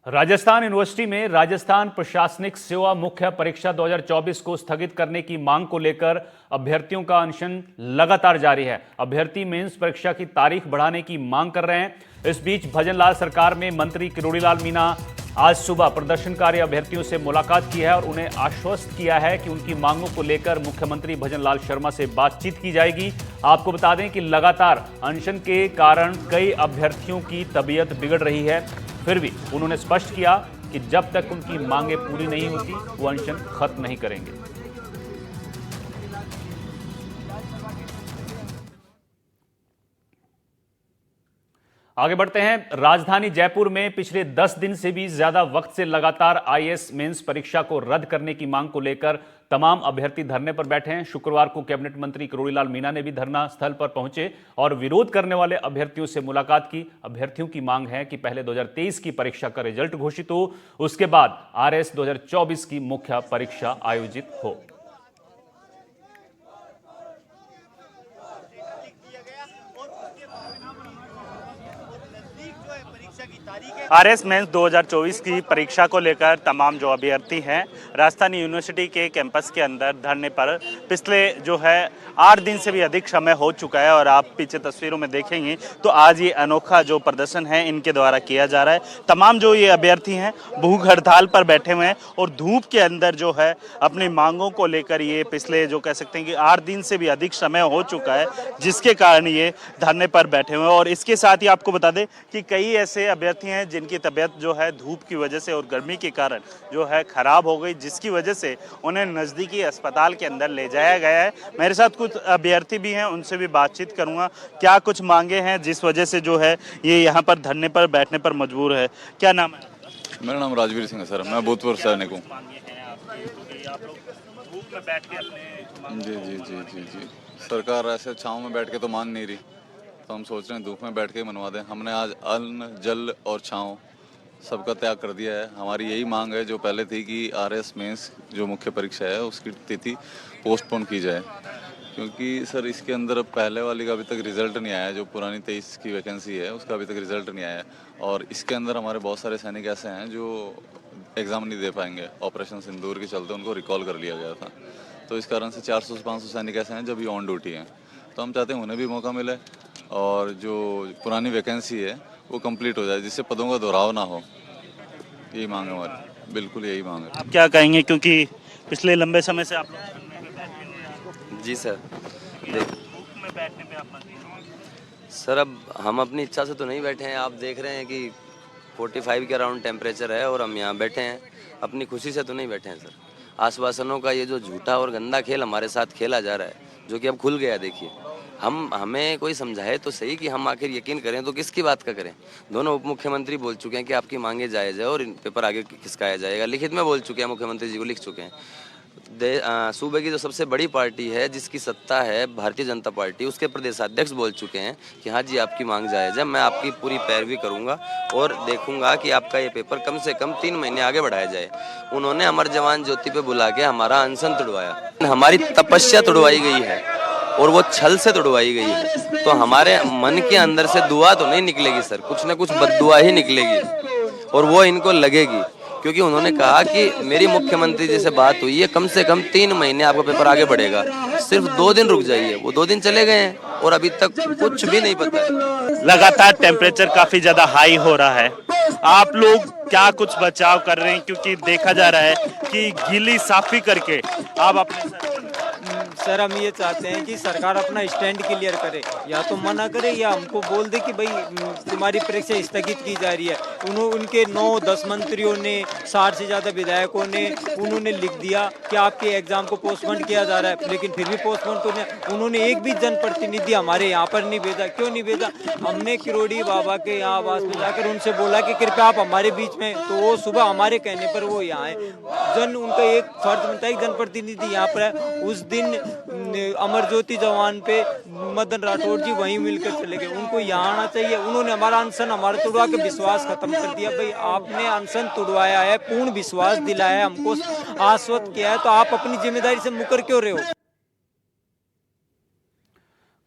Rajasthan university में राजस्थान प्रशासनिक सेवा मुख्य परीक्षा 2024 को स्थगित करने की मांग को लेकर अभ्यर्थियों का अनशन लगातार जारी है। अभ्यर्थी मेंस परीक्षा की तारीख बढ़ाने की मांग कर रहे हैं। इस बीच भजनलाल सरकार में मंत्री किरोड़ीलाल मीणा आज सुबह प्रदर्शनकारी अभ्यर्थियों से मुलाकात की है और उन्हें आश्वस्त किया है कि उनकी मांगों को लेकर मुख्यमंत्री भजनलाल शर्मा से बातचीत की जाएगी। आपको बता दें कि लगातार अनशन के कारण कई अभ्यर्थियों की तबीयत बिगड़ रही है। फिर भी उन्होंने स्पष्ट किया कि जब तक उनकी मांगें पूरी नहीं होती वो अनशन खत्म नहीं करेंगे। आगे बढ़ते हैं। राजधानी जयपुर में पिछले 10 दिन से भी ज्यादा वक्त से लगातार आईएएस मेंस परीक्षा को रद्द करने की मांग को लेकर तमाम अभ्यर्थी धरने पर बैठे हैं। शुक्रवार को कैबिनेट मंत्री किरोड़ीलाल मीणा ने भी धरना स्थल पर पहुंचे और विरोध करने वाले अभ्यर्थियों से मुलाकात की। अभ्यर्थियों की मांग है कि पहले 2023 की परीक्षा का रिजल्ट घोषित हो, उसके बाद आरएस 2024 की मुख्य परीक्षा आयोजित हो। आरएस मेंस 2024 की परीक्षा को लेकर तमाम जो अभ्यर्थी हैं राजस्थान यूनिवर्सिटी के कैंपस के अंदर धरने पर पिछले जो है 8 दिन से भी अधिक समय हो चुका है और आप पीछे तस्वीरों में देखेंगे तो आज ये अनोखा जो प्रदर्शन है इनके द्वारा किया जा रहा है। तमाम जो ये अभ्यर्थी हैं भूख हड़ताल पर बैठे हुए हैं और धूप के अंदर जो है अपनी मांगों को लेकर ये पिछले जो कह सकते हैं कि 8 दिन से भी अधिक समय हो चुका है, जिसके कारण ये धरने पर बैठे हुए हैं। और इसके साथ ही आपको बता दें कि कई ऐसे अभ्यर्थी हैं जिनकी तबीयत जो है धूप की वजह से और गर्मी के कारण जो है खराब हो गई, जिसकी वजह से उन्हें नज़दीकी अस्पताल के अंदर ले जाया गया है। मेरे साथ कुछ अभ्यर्थी भी हैं, उनसे भी बातचीत करूंगा क्या कुछ मांगे हैं जिस वजह से जो है ये यहाँ पर धरने पर बैठने पर मजबूर है। क्या नाम है? मेरा नाम राजवीर सिंह है सर, मैं भूतपूर्व सैनिक हूँ। जी जी जी जी जी सरकार ऐसे छाँव में बैठ के तो मान नहीं रही, तो हम सोच रहे हैं धूप में बैठ के मनवा दें। हमने आज अन्न जल और छाँव सबका त्याग कर दिया है। हमारी यही मांग है जो पहले थी कि आरएस मेंस जो मुख्य परीक्षा है उसकी तिथि पोस्टपोन की जाए, क्योंकि सर इसके अंदर पहले वाली का अभी तक रिजल्ट नहीं आया। जो पुरानी 23 की वैकेंसी है उसका अभी तक रिजल्ट नहीं आया और इसके अंदर हमारे बहुत सारे सैनिक ऐसे हैं जो एग्ज़ाम नहीं दे पाएंगे। ऑपरेशन सिंदूर के चलते उनको रिकॉल कर लिया गया था, तो इस कारण से 400 से 500 सैनिक ऐसे हैं जो अभी ऑन ड्यूटी हैं। तो हम चाहते हैं उन्हें भी मौका मिले और जो पुरानी वैकेंसी है वो कंप्लीट हो जाए, जिससे पदों का दोहराव ना हो। यही मांग है हमारी, बिल्कुल यही मांग है। आप क्या कहेंगे, क्योंकि पिछले लंबे समय से आप लोग? जी सर, धूप में बैठने पे आप सर अब हम अपनी इच्छा से तो नहीं बैठे हैं। आप देख रहे हैं कि 45 के अराउंड टेम्परेचर है और हम यहाँ बैठे हैं, अपनी खुशी से तो नहीं बैठे हैं सर। आश्वासनों का ये जो झूठा और गंदा खेल हमारे साथ खेला जा रहा है, जो कि अब खुल गया। देखिए, हमें कोई समझाए तो सही कि हम आखिर यकीन करें तो किसकी बात का करें। दोनों उप मुख्यमंत्री बोल चुके हैं कि आपकी मांगे जायज़ है और इन पेपर आगे खिसकाया जाएगा। लिखित में बोल चुके हैं, मुख्यमंत्री जी को लिख चुके हैं। सूबे की जो सबसे बड़ी पार्टी है जिसकी सत्ता है भारतीय जनता पार्टी, उसके प्रदेशाध्यक्ष बोल चुके हैं कि हाँ जी आपकी मांग जायज़ है, मैं आपकी पूरी पैरवी करूंगा और देखूंगा कि आपका ये पेपर कम से कम 3 महीने आगे बढ़ाया जाए। उन्होंने अमर जवान ज्योति पे बुला के हमारा अनशन तुड़वाया, हमारी तपस्या तुड़वाई गई है और वो छल से तुड़वाई गई है। तो हमारे मन के अंदर से दुआ तो नहीं निकलेगी सर, कुछ ना कुछ बद्दुआ ही निकलेगी और वो इनको लगेगी, क्योंकि उन्होंने कहा कि मेरी मुख्यमंत्री जी से बात हुई है, कम से कम 3 महीने आपका पेपर आगे बढ़ेगा, सिर्फ 2 दिन रुक जाइए। वो 2 दिन चले गए हैं और अभी तक कुछ भी नहीं पता है। लगातार टेम्परेचर काफी ज्यादा हाई हो रहा है, आप लोग क्या कुछ बचाव कर रहे हैं? क्योंकि देखा जा रहा है कि गीली साफी करके आप अपने सर हम ये चाहते हैं कि सरकार अपना स्टैंड क्लियर करे, या तो मना करे या हमको बोल दे कि भाई तुम्हारी परीक्षा स्थगित की जा रही है। उनके 9-10 मंत्रियों ने, 60 से ज़्यादा विधायकों ने उन्होंने लिख दिया कि आपके एग्जाम को पोस्टपोन किया जा रहा है, लेकिन फिर भी पोस्टपोन तो नहीं। उन्होंने एक भी जनप्रतिनिधि हमारे यहाँ पर नहीं भेजा। क्यों नहीं भेजा? हमने किरोड़ी बाबा के यहाँ आवास में जाकर उनसे बोला कि कृपया आप हमारे बीच में, तो वो सुबह हमारे कहने पर वो यहाँ आए। उनका एक फर्ज बनता है, एक जनप्रतिनिधि यहाँ पर है। उस दिन अमर ज्योति जवान पे मदन राठौड़ जी वहीं मिलकर चले गए, उनको यहाँ आना चाहिए। उन्होंने हमारा अनशन हमारा तुड़वा के विश्वास खत्म कर दिया। भाई आपने अनशन तुड़वाया है, पूर्ण विश्वास दिलाया है, हमको आश्वस्त किया है, तो आप अपनी जिम्मेदारी से मुकर क्यों रहे हो?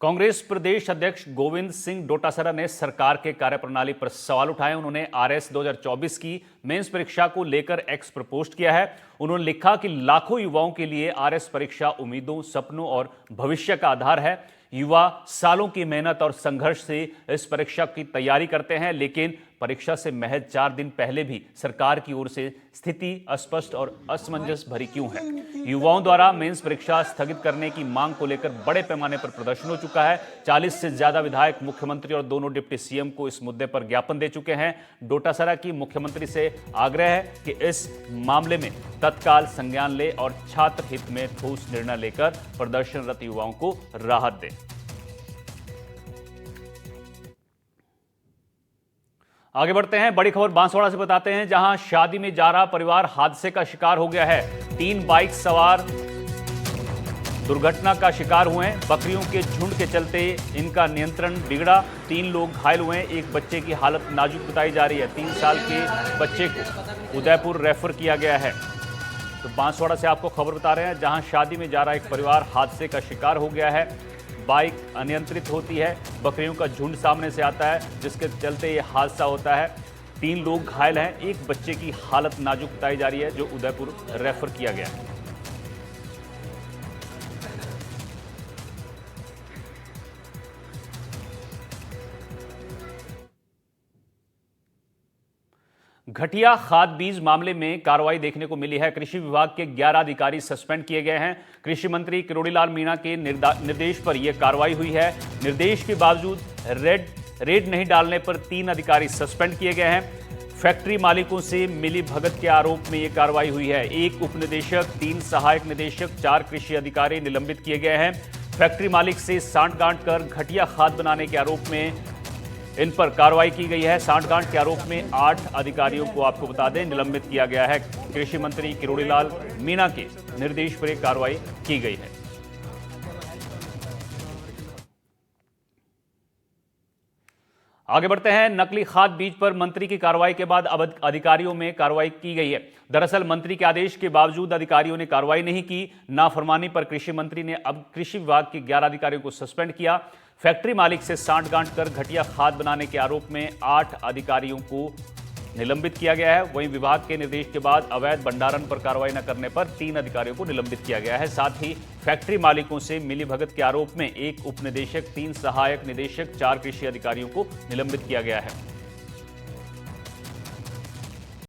कांग्रेस प्रदेश अध्यक्ष गोविंद सिंह डोटासरा ने सरकार के कार्यप्रणाली पर सवाल उठाए। उन्होंने आरएस 2024 की मेंस परीक्षा को लेकर एक्स पर पोस्ट किया है। उन्होंने लिखा कि लाखों युवाओं के लिए आरएस परीक्षा उम्मीदों, सपनों और भविष्य का आधार है। युवा सालों की मेहनत और संघर्ष से इस परीक्षा की तैयारी करते हैं, लेकिन परीक्षा से महज 4 दिन पहले भी सरकार की ओर से स्थिति अस्पष्ट और असमंजस भरी क्यों है। युवाओं द्वारा मेंस परीक्षा स्थगित करने की मांग को लेकर बड़े पैमाने पर प्रदर्शन हो चुका है। 40 से ज्यादा विधायक मुख्यमंत्री और दोनों डिप्टी सीएम को इस मुद्दे पर ज्ञापन दे चुके हैं। डोटासरा की मुख्यमंत्री से आग्रह है कि इस मामले में तत्काल संज्ञान ले और छात्र हित में ठोस निर्णय लेकर प्रदर्शनरत युवाओं को राहत दे। आगे बढ़ते हैं, बड़ी खबर बांसवाड़ा से बताते हैं, जहां शादी में जा रहा परिवार हादसे का शिकार हो गया है। 3 बाइक सवार दुर्घटना का शिकार हुए हैं। बकरियों के झुंड के चलते इनका नियंत्रण बिगड़ा। 3 लोग घायल हुए हैं। एक बच्चे की हालत नाजुक बताई जा रही है। 3 साल के बच्चे को उदयपुर रेफर किया गया है। तो बांसवाड़ा से आपको खबर बता रहे हैं, जहां शादी में जा रहा एक परिवार हादसे का शिकार हो गया है। बाइक अनियंत्रित होती है, बकरियों का झुंड सामने से आता है, जिसके चलते ये हादसा होता है। 3 लोग घायल हैं। एक बच्चे की हालत नाजुक बताई जा रही है, जो उदयपुर रेफर किया गया है। घटिया खाद बीज मामले में कार्रवाई देखने को मिली है। कृषि विभाग के 11 अधिकारी सस्पेंड किए गए हैं। कृषि मंत्री किरोड़ीलाल मीणा के निर्देश पर यह कार्रवाई हुई है। निर्देश के बावजूद रेड नहीं डालने पर 3 अधिकारी सस्पेंड किए गए हैं। फैक्ट्री मालिकों से मिली भगत के आरोप में यह कार्रवाई हुई है। 1 उप निदेशक, 3 सहायक निदेशक, 4 कृषि अधिकारी निलंबित किए गए हैं। फैक्ट्री मालिक से सांठगांठ कर घटिया खाद बनाने के आरोप में इन पर कार्रवाई की गई है। सांठगांठ के आरोप में 8 अधिकारियों को आपको बता दें निलंबित किया गया है। कृषि मंत्री किरोड़ीलाल मीणा के निर्देश पर यह कार्रवाई की गई है। आगे बढ़ते हैं, नकली खाद बीज पर मंत्री की कार्रवाई के बाद अब अधिकारियों में कार्रवाई की गई है। दरअसल मंत्री के आदेश के बावजूद अधिकारियों ने कार्रवाई नहीं की। नाफरमानी पर कृषि मंत्री ने अब कृषि विभाग के 11 अधिकारियों को सस्पेंड किया। फैक्ट्री मालिक से सांठगांठ कर घटिया खाद बनाने के आरोप में 8 अधिकारियों को निलंबित किया गया है। वहीं विभाग के निर्देश के बाद अवैध भंडारण पर कार्रवाई न करने पर 3 अधिकारियों को निलंबित किया गया है। साथ ही फैक्ट्री मालिकों से मिलीभगत के आरोप में 1 उप निदेशक, 3 सहायक निदेशक, 4 कृषि अधिकारियों को निलंबित किया गया है।